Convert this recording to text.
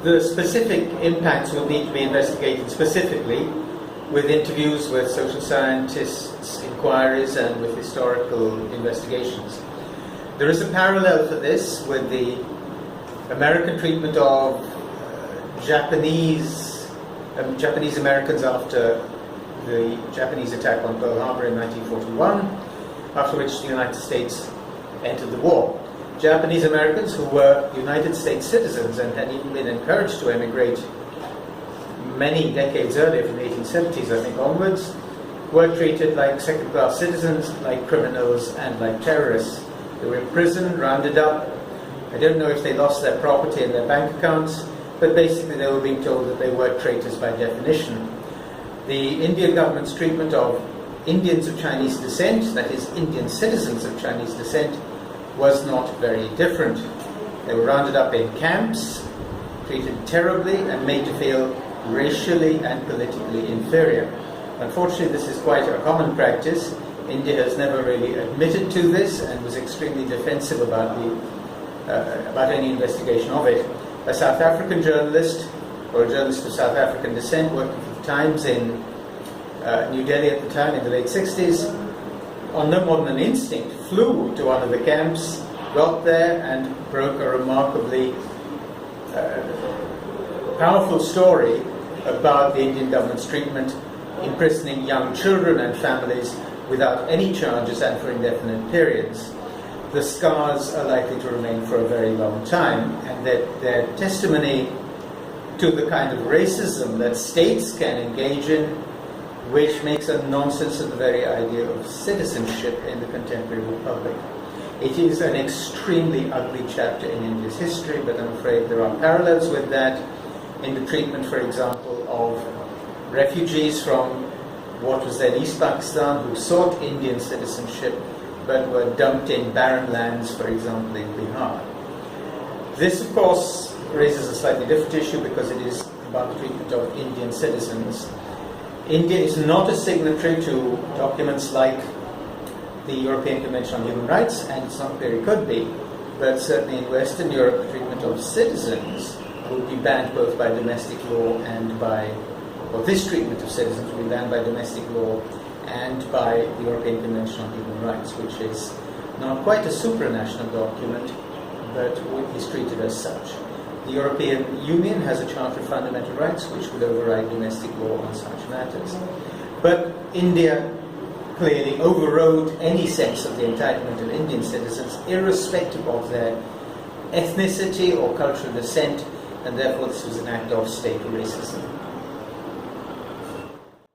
The specific impacts will need to be investigated specifically with interviews with social scientists, inquiries, and with historical investigations. There is a parallel for this with the American treatment of Japanese Americans after the Japanese attack on Pearl Harbor in 1941, after which the United States entered the war. Japanese Americans who were United States citizens and had even been encouraged to emigrate many decades earlier, from the 1870s I think onwards, were treated like second-class citizens, like criminals, and like terrorists. They were imprisoned, rounded up. I don't know if they lost their property and their bank accounts, but basically they were being told that they were traitors by definition. The Indian government's treatment of Indians of Chinese descent, that is, Indian citizens of Chinese descent, was not very different. They were rounded up in camps, treated terribly, and made to feel racially and politically inferior. Unfortunately, this is quite a common practice. India has never really admitted to this and was extremely defensive about any investigation of it. A South African journalist, or a journalist of South African descent, working for the Times in New Delhi at the time in the late 60s, on no more than an instinct, flew to one of the camps, got there, and broke a remarkably powerful story about the Indian government's treatment, imprisoning young children and families without any charges and for indefinite periods. The scars are likely to remain for a very long time, and that their testimony to the kind of racism that states can engage in, which makes a nonsense of the very idea of citizenship in the contemporary republic. It is an extremely ugly chapter in India's history, but I'm afraid there are parallels with that in the treatment, for example, of refugees from what was then East Pakistan who sought Indian citizenship but were dumped in barren lands, for example, in Bihar. This, of course, raises a slightly different issue because it is about the treatment of Indian citizens. India is not a signatory to documents like the European Convention on Human Rights, and it's not clear it could be, but certainly in Western Europe, the treatment of citizens would be banned both by domestic law and by, or this treatment of citizens would be banned by domestic law and by the European Convention on Human Rights, which is not quite a supranational document, but is treated as such. The European Union has a Charter of Fundamental Rights which would override domestic law on such matters. But India clearly overrode any sense of the entitlement of Indian citizens, irrespective of their ethnicity or cultural descent, and therefore this was an act of state racism.